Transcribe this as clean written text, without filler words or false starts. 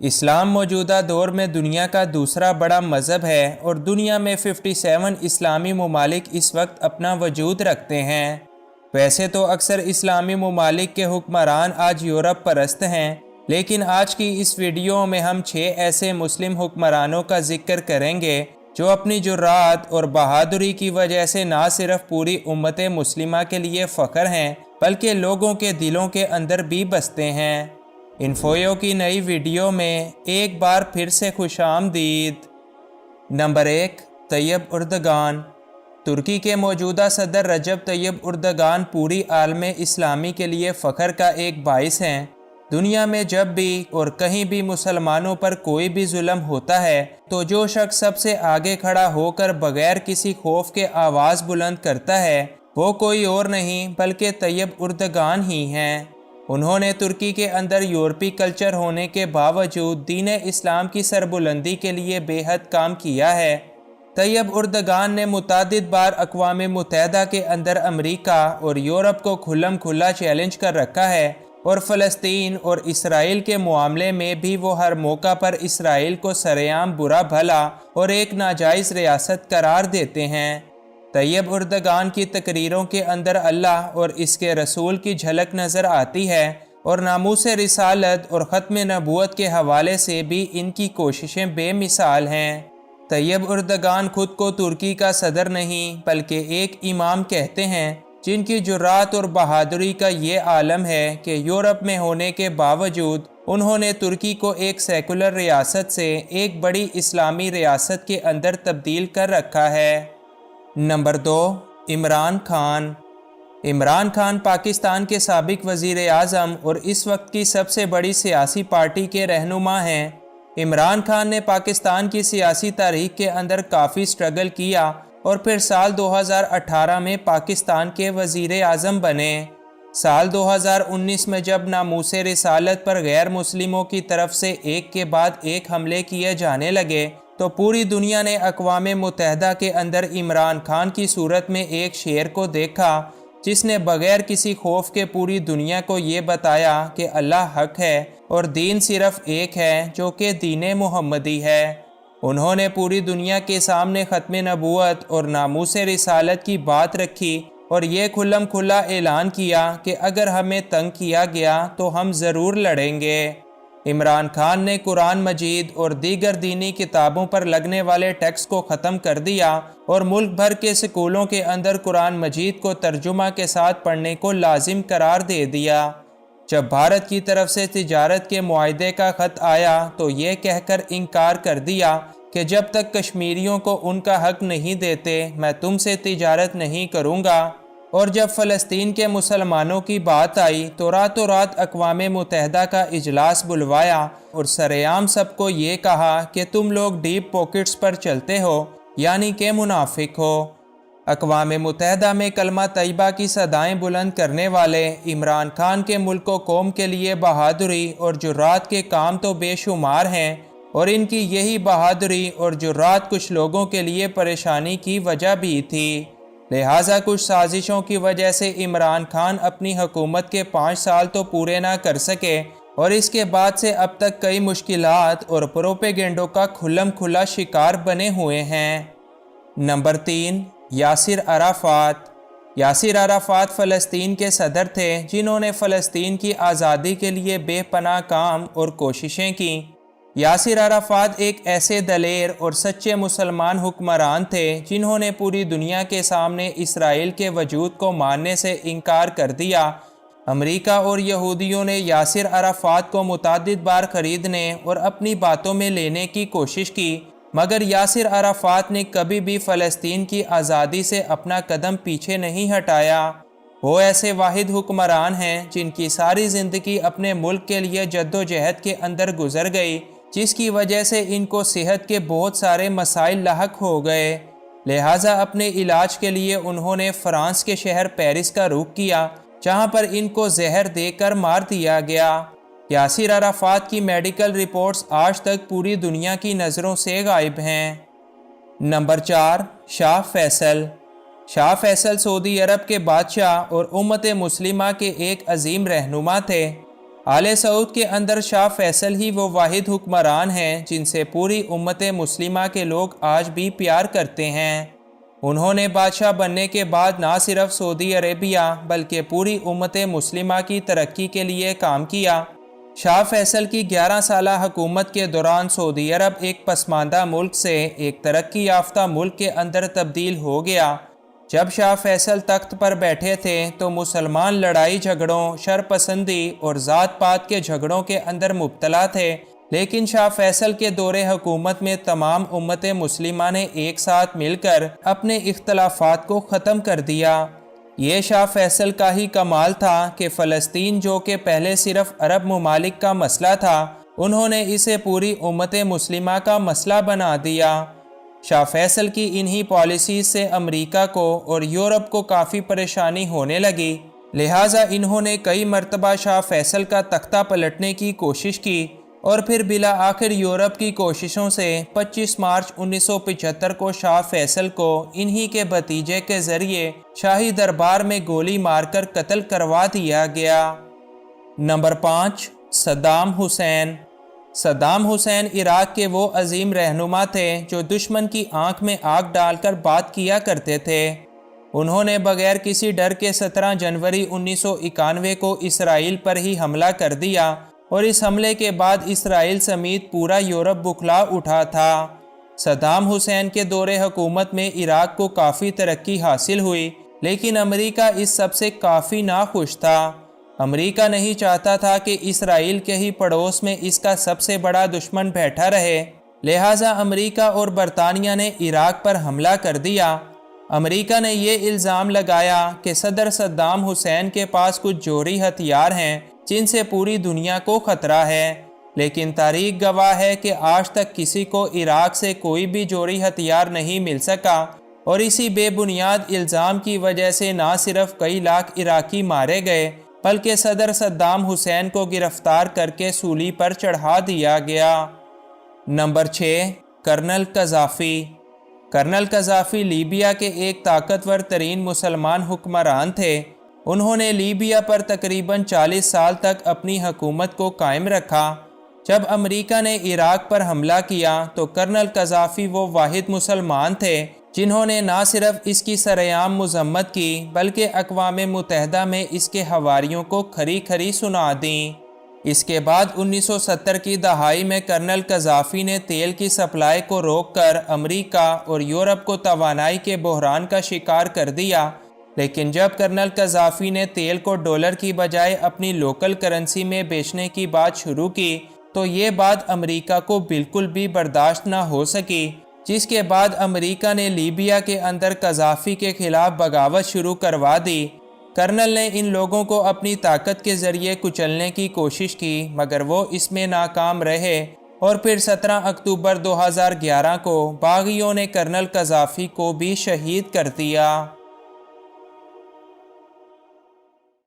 اسلام موجودہ دور میں دنیا کا دوسرا بڑا مذہب ہے اور دنیا میں 57 اسلامی ممالک اس وقت اپنا وجود رکھتے ہیں۔ ویسے تو اکثر اسلامی ممالک کے حکمران آج یورپ پرست ہیں، لیکن آج کی اس ویڈیو میں ہم 6 ایسے مسلم حکمرانوں کا ذکر کریں گے جو اپنی جرات اور بہادری کی وجہ سے نہ صرف پوری امت مسلمہ کے لیے فخر ہیں بلکہ لوگوں کے دلوں کے اندر بھی بستے ہیں۔ انفویو کی نئی ویڈیو میں ایک بار پھر سے خوش آمدید۔ Number 1، Tayyip Erdogan. ترکی کے موجودہ صدر رجب طیب اردگان پوری عالم اسلامی کے لیے فخر کا ایک باعث ہیں۔ دنیا میں جب بھی اور کہیں بھی مسلمانوں پر کوئی بھی ظلم ہوتا ہے تو جو شخص سب سے آگے کھڑا ہو کر بغیر کسی خوف کے آواز بلند کرتا ہے وہ کوئی اور نہیں بلکہ طیب اردگان ہی ہیں۔ انہوں نے ترکی کے اندر یورپی کلچر ہونے کے باوجود دین اسلام کی سربلندی کے لیے بے حد کام کیا ہے۔ طیب اردگان نے متعدد بار اقوام متحدہ کے اندر امریکہ اور یورپ کو کھلم کھلا چیلنج کر رکھا ہے، اور فلسطین اور اسرائیل کے معاملے میں بھی وہ ہر موقع پر اسرائیل کو سرعام برا بھلا اور ایک ناجائز ریاست قرار دیتے ہیں۔ طیب اردگان کی تقریروں کے اندر اللہ اور اس کے رسول کی جھلک نظر آتی ہے، اور ناموس رسالت اور ختم نبوت کے حوالے سے بھی ان کی کوششیں بے مثال ہیں۔ طیب اردگان خود کو ترکی کا صدر نہیں بلکہ ایک امام کہتے ہیں، جن کی جرات اور بہادری کا یہ عالم ہے کہ یورپ میں ہونے کے باوجود انہوں نے ترکی کو ایک سیکولر ریاست سے ایک بڑی اسلامی ریاست کے اندر تبدیل کر رکھا ہے۔ نمبر 2، عمران خان۔ عمران خان پاکستان کے سابق وزیر اعظم اور اس وقت کی سب سے بڑی سیاسی پارٹی کے رہنما ہیں۔ عمران خان نے پاکستان کی سیاسی تاریخ کے اندر کافی سٹرگل کیا اور پھر سال 2018 میں پاکستان کے وزیر اعظم بنے۔ سال 2019 میں جب ناموس رسالت پر غیر مسلموں کی طرف سے ایک کے بعد ایک حملے کیے جانے لگے تو پوری دنیا نے اقوام متحدہ کے اندر عمران خان کی صورت میں ایک شیر کو دیکھا جس نے بغیر کسی خوف کے پوری دنیا کو یہ بتایا کہ اللہ حق ہے اور دین صرف ایک ہے جو کہ دین محمدی ہے۔ انہوں نے پوری دنیا کے سامنے ختم نبوت اور ناموس رسالت کی بات رکھی اور یہ کھلم کھلا اعلان کیا کہ اگر ہمیں تنگ کیا گیا تو ہم ضرور لڑیں گے۔ عمران خان نے قرآن مجید اور دیگر دینی کتابوں پر لگنے والے ٹیکس کو ختم کر دیا اور ملک بھر کے سکولوں کے اندر قرآن مجید کو ترجمہ کے ساتھ پڑھنے کو لازم قرار دے دیا۔ جب بھارت کی طرف سے تجارت کے معاہدے کا خط آیا تو یہ کہہ کر انکار کر دیا کہ جب تک کشمیریوں کو ان کا حق نہیں دیتے میں تم سے تجارت نہیں کروں گا، اور جب فلسطین کے مسلمانوں کی بات آئی تو راتوں رات اقوام متحدہ کا اجلاس بلوایا اور سرعام سب کو یہ کہا کہ تم لوگ ڈیپ پاکٹس پر چلتے ہو، یعنی کہ منافق ہو۔ اقوام متحدہ میں کلمہ طیبہ کی صدائیں بلند کرنے والے عمران خان کے ملک و قوم کے لیے بہادری اور جرات کے کام تو بے شمار ہیں، اور ان کی یہی بہادری اور جرات کچھ لوگوں کے لیے پریشانی کی وجہ بھی تھی۔ لہٰذا کچھ سازشوں کی وجہ سے عمران خان اپنی حکومت کے 5 سال تو پورے نہ کر سکے، اور اس کے بعد سے اب تک کئی مشکلات اور پروپیگنڈوں کا کھلم کھلا شکار بنے ہوئے ہیں۔ نمبر 3، یاسر عرفات۔ یاسر عرفات فلسطین کے صدر تھے جنہوں نے فلسطین کی آزادی کے لیے بے پناہ کام اور کوششیں کیں۔ یاسر عرفات ایک ایسے دلیر اور سچے مسلمان حکمران تھے جنہوں نے پوری دنیا کے سامنے اسرائیل کے وجود کو ماننے سے انکار کر دیا۔ امریکہ اور یہودیوں نے یاسر عرفات کو متعدد بار خریدنے اور اپنی باتوں میں لینے کی کوشش کی، مگر یاسر عرفات نے کبھی بھی فلسطین کی آزادی سے اپنا قدم پیچھے نہیں ہٹایا۔ وہ ایسے واحد حکمران ہیں جن کی ساری زندگی اپنے ملک کے لیے جد و جہد کے اندر گزر گئی، جس کی وجہ سے ان کو صحت کے بہت سارے مسائل لاحق ہو گئے۔ لہٰذا اپنے علاج کے لیے انہوں نے فرانس کے شہر پیرس کا رخ کیا، جہاں پر ان کو زہر دے کر مار دیا گیا۔ یاسر عرفات کی میڈیکل رپورٹس آج تک پوری دنیا کی نظروں سے غائب ہیں۔ نمبر 4، شاہ فیصل۔ شاہ فیصل سعودی عرب کے بادشاہ اور امت مسلمہ کے ایک عظیم رہنما تھے۔ آل سعود کے اندر شاہ فیصل ہی وہ واحد حکمران ہیں جن سے پوری امت مسلمہ کے لوگ آج بھی پیار کرتے ہیں۔ انہوں نے بادشاہ بننے کے بعد نہ صرف سعودی عربیہ بلکہ پوری امت مسلمہ کی ترقی کے لیے کام کیا۔ شاہ فیصل کی 11 سالہ حکومت کے دوران سعودی عرب ایک پسماندہ ملک سے ایک ترقی یافتہ ملک کے اندر تبدیل ہو گیا۔ جب شاہ فیصل تخت پر بیٹھے تھے تو مسلمان لڑائی جھگڑوں، شرپسندی اور ذات پات کے جھگڑوں کے اندر مبتلا تھے، لیکن شاہ فیصل کے دور حکومت میں تمام امت مسلمہ نے ایک ساتھ مل کر اپنے اختلافات کو ختم کر دیا۔ یہ شاہ فیصل کا ہی کمال تھا کہ فلسطین جو کہ پہلے صرف عرب ممالک کا مسئلہ تھا، انہوں نے اسے پوری امت مسلمہ کا مسئلہ بنا دیا۔ شاہ فیصل کی انہی پالیسیز سے امریکہ کو اور یورپ کو کافی پریشانی ہونے لگی، لہٰذا انہوں نے کئی مرتبہ شاہ فیصل کا تختہ پلٹنے کی کوشش کی اور پھر بالآخر یورپ کی کوششوں سے 25 مارچ 1975 کو شاہ فیصل کو انہی کے بھتیجے کے ذریعے شاہی دربار میں گولی مار کر قتل کروا دیا گیا۔ Number 5، Saddam Hussein. Saddam Hussein Iraq کے وہ عظیم رہنما تھے جو دشمن کی آنکھ میں آگ ڈال کر بات کیا کرتے تھے۔ انہوں نے بغیر کسی ڈر کے 17 جنوری 1991 کو اسرائیل پر ہی حملہ کر دیا اور اس حملے کے بعد اسرائیل سمیت پورا یورپ بکھلا اٹھا تھا۔ صدام حسین کے دور حکومت میں عراق کو کافی ترقی حاصل ہوئی، لیکن امریکہ اس سب سے کافی ناخوش تھا۔ امریکہ نہیں چاہتا تھا کہ اسرائیل کے ہی پڑوس میں اس کا سب سے بڑا دشمن بیٹھا رہے، لہٰذا امریکہ اور برطانیہ نے عراق پر حملہ کر دیا۔ امریکہ نے یہ الزام لگایا کہ صدر صدام حسین کے پاس کچھ جوہری ہتھیار ہیں جن سے پوری دنیا کو خطرہ ہے، لیکن تاریخ گواہ ہے کہ آج تک کسی کو عراق سے کوئی بھی جوہری ہتھیار نہیں مل سکا، اور اسی بے بنیاد الزام کی وجہ سے نہ صرف کئی لاکھ عراقی مارے گئے بلکہ صدر صدام حسین کو گرفتار کر کے سولی پر چڑھا دیا گیا۔ Number 6، colonel Gaddafi. Colonel Gaddafi Libya کے ایک طاقتور ترین مسلمان حکمران تھے۔ انہوں نے لیبیا پر تقریباً 40 سال تک اپنی حکومت کو قائم رکھا۔ جب امریکہ نے عراق پر حملہ کیا تو کرنل قذافی وہ واحد مسلمان تھے جنہوں نے نہ صرف اس کی سرعام مذمت کی بلکہ اقوام متحدہ میں اس کے حواریوں کو کھری کھری سنا دیں۔ اس کے بعد 1970 کی دہائی میں کرنل قذافی نے تیل کی سپلائی کو روک کر امریکہ اور یورپ کو توانائی کے بحران کا شکار کر دیا، لیکن جب کرنل قذافی نے تیل کو ڈالر کی بجائے اپنی لوکل کرنسی میں بیچنے کی بات شروع کی تو یہ بات امریکہ کو بالکل بھی برداشت نہ ہو سکی، جس کے بعد امریکہ نے لیبیا کے اندر قذافی کے خلاف بغاوت شروع کروا دی۔ کرنل نے ان لوگوں کو اپنی طاقت کے ذریعے کچلنے کی کوشش کی مگر وہ اس میں ناکام رہے، اور پھر 17 اکتوبر 2011 کو باغیوں نے کرنل قذافی کو بھی شہید کر دیا۔